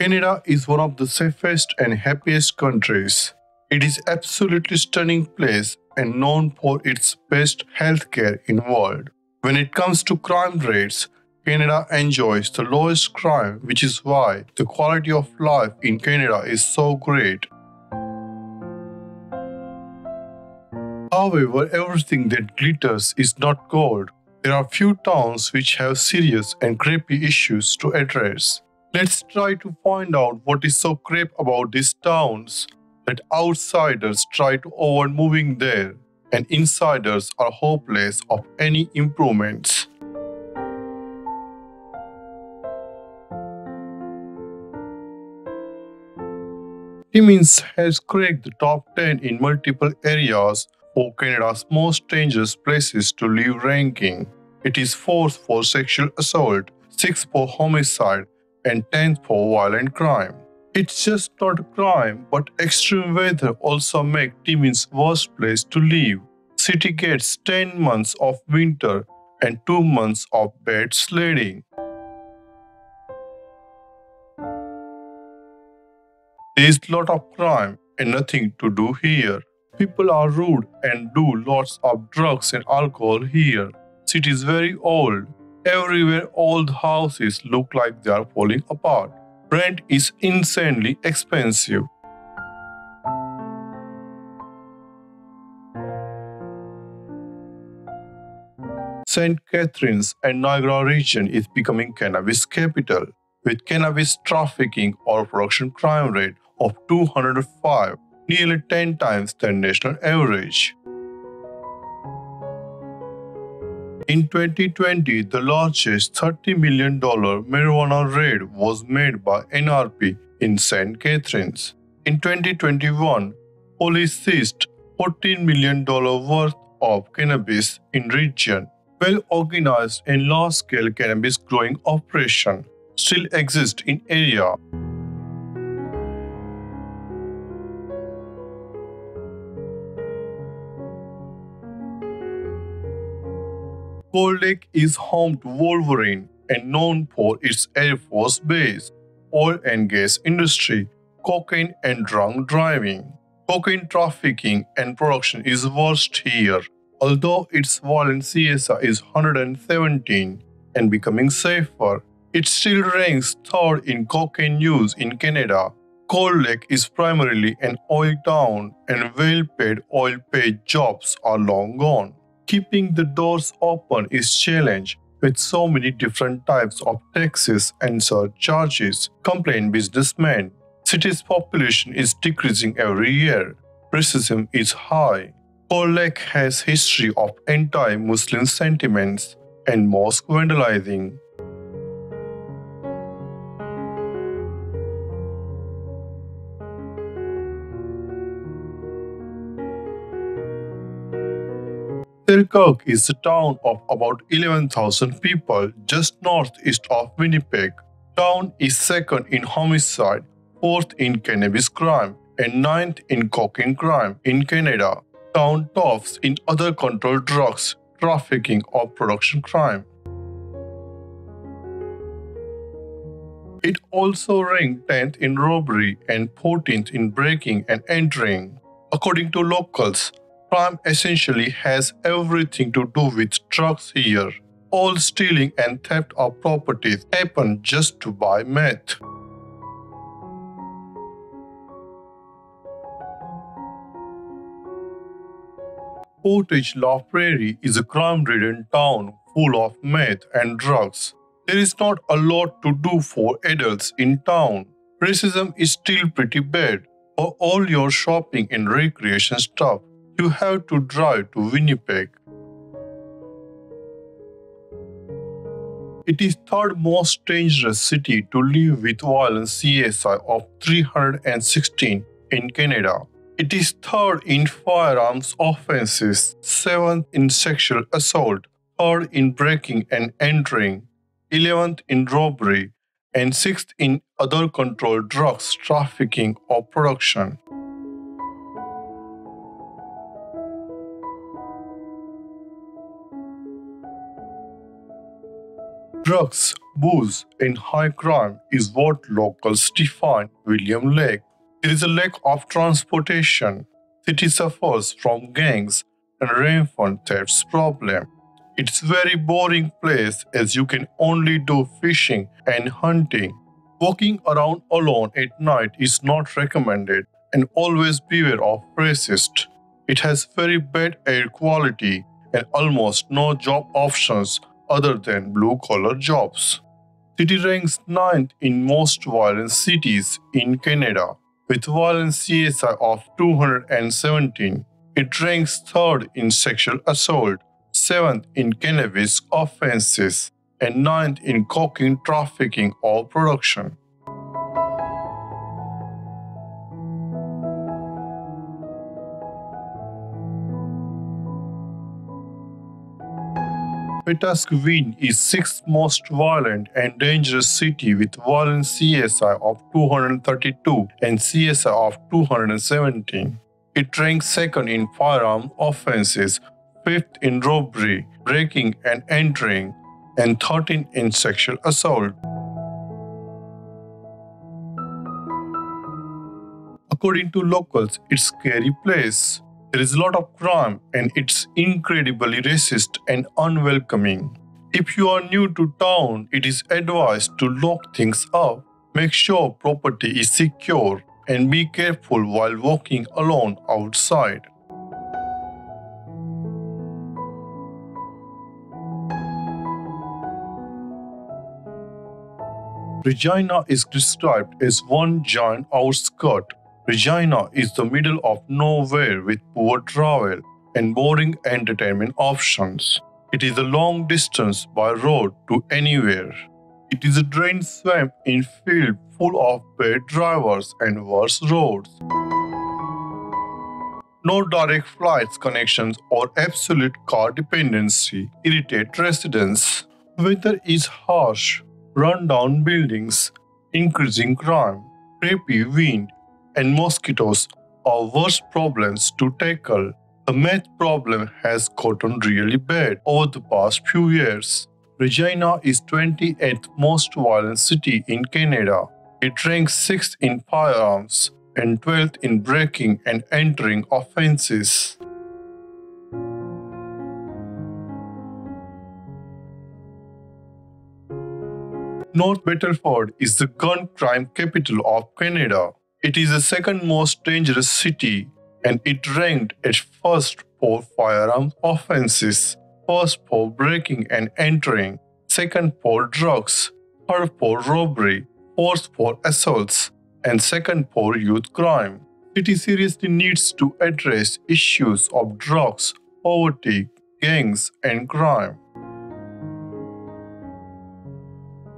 Canada is one of the safest and happiest countries. It is absolutely stunning place and known for its best healthcare in the world. When it comes to crime rates, Canada enjoys the lowest crime, which is why the quality of life in Canada is so great. However, everything that glitters is not gold. There are few towns which have serious and creepy issues to address. Let's try to find out what is so creep about these towns that outsiders try to avoid moving there and insiders are hopeless of any improvements. Timmins has cracked the top 10 in multiple areas for Canada's most dangerous places to live ranking. It is 4th for sexual assault, 6th for homicide, and 10th for violent crime. It's just not a crime, but extreme weather also makes Timmins worst place to live. City gets 10 months of winter and 2 months of bad sledding. There's lot of crime and nothing to do here. People are rude and do lots of drugs and alcohol here. City is very old. Everywhere old houses look like they are falling apart. Rent is insanely expensive. St. Catharines and Niagara region is becoming cannabis capital, with cannabis trafficking or production crime rate of 205, nearly 10 times the national average. In 2020, the largest $30 million marijuana raid was made by NRP in St. Catharines. In 2021, police seized $14 million worth of cannabis in region. Well-organized and large-scale cannabis growing operation still exist in area. Cold Lake is home to Wolverine and known for its Air Force base, oil and gas industry, cocaine and drunk driving. Cocaine trafficking and production is worst here, although its violent CSI is 117 and becoming safer. It still ranks third in cocaine use in Canada. Cold Lake is primarily an oil town and well-paid oil-paid jobs are long gone. Keeping the doors open is challenge with so many different types of taxes and surcharges, complain businessmen. City's population is decreasing every year. Racism is high. Cold Lake has history of anti-Muslim sentiments and mosque vandalizing. Selkirk is a town of about 11,000 people just northeast of Winnipeg. Town is second in homicide, fourth in cannabis crime, and ninth in cocaine crime in Canada. Town tops in other controlled drugs, trafficking or production crime. It also ranked 10th in robbery and 14th in breaking and entering. According to locals, crime essentially has everything to do with drugs here. All stealing and theft of properties happen just to buy meth. Portage, Prairie is a crime-ridden town full of meth and drugs. There is not a lot to do for adults in town. Racism is still pretty bad. For all your shopping and recreation stuff, you have to drive to Winnipeg. It is third most dangerous city to live with violence CSI of 316 in Canada. It is third in firearms offenses, 7th in sexual assault, 3rd in breaking and entering, 11th in robbery, and 6th in other controlled drugs trafficking or production. Drugs booze and high crime is what locals define William Lake. There is a lack of transportation. City suffers from gangs and rainfall thefts problem. It's very boring place as you can only do fishing and hunting. Walking around alone at night is not recommended, and always beware of racist. It has very bad air quality and almost no job options other than blue-collar jobs. City ranks 9th in most violent cities in Canada, with violent CSI of 217. It ranks 3rd in sexual assault, 7th in cannabis offenses, and 9th in cocaine trafficking or production. Wetaskiwin is 6th most violent and dangerous city with violent CSI of 232 and CSI of 217. It ranks 2nd in firearm offenses, 5th in robbery, breaking and entering, and 13th in sexual assault. According to locals, it's a scary place. There is a lot of crime and it's incredibly racist and unwelcoming. If you are new to town, it is advised to lock things up, make sure property is secure, and be careful while walking alone outside. Regina is described as one giant outskirt. Regina is the middle of nowhere with poor travel and boring entertainment options. It is a long distance by road to anywhere. It is a drained swamp in field full of bad drivers and worse roads. No direct flights connections or absolute car dependency irritate residents. Weather is harsh, run-down buildings, increasing crime, crappy wind, and mosquitoes are worst problems to tackle. The meth problem has gotten really bad over the past few years. Regina is 28th most violent city in Canada. It ranks 6th in firearms and 12th in breaking and entering offenses. North Battleford is the gun crime capital of Canada. It is the 2nd most dangerous city and it ranked at 1st for firearms offenses, 1st for breaking and entering, 2nd for drugs, 3rd for robbery, 4th for assaults, and 2nd for youth crime. City seriously needs to address issues of drugs, poverty, gangs, and crime.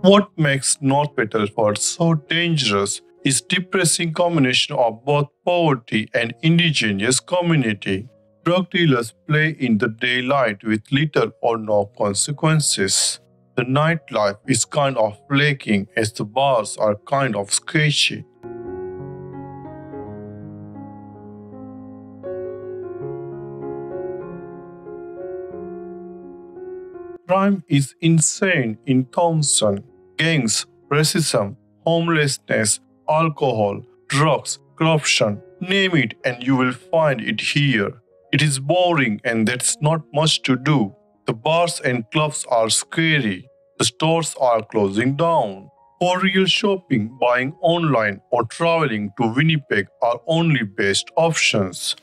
What makes North Battleford so dangerous is depressing combination of both poverty and indigenous community. Drug dealers play in the daylight with little or no consequences. The nightlife is kind of lacking as the bars are kind of sketchy. Crime is insane in Thompson. Gangs, racism, homelessness, alcohol, drugs, corruption, name it and you will find it here. It is boring and there's not much to do. The bars and clubs are scary. The stores are closing down. For real shopping, buying online or traveling to Winnipeg are only best options.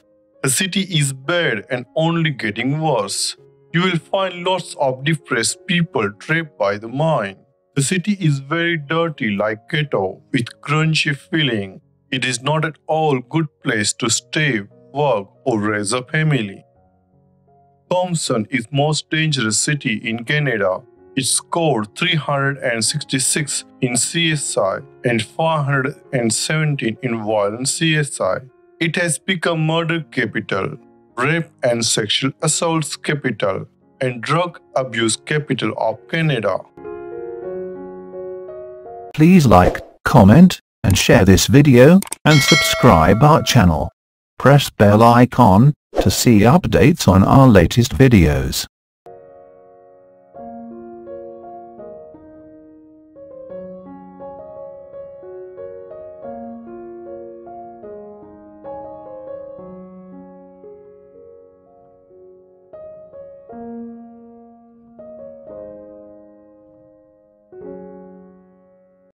The city is bad and only getting worse. You will find lots of depressed people trapped by the mine. The city is very dirty like ghetto with crunchy feeling. It is not at all good place to stay, work or raise a family. Thompson is most dangerous city in Canada. It scored 366 in CSI and 517 in violent CSI. It has become murder capital, rape and sexual assaults capital, and drug abuse capital of Canada. Please like, comment, and share this video, and subscribe our channel. Press bell icon to see updates on our latest videos.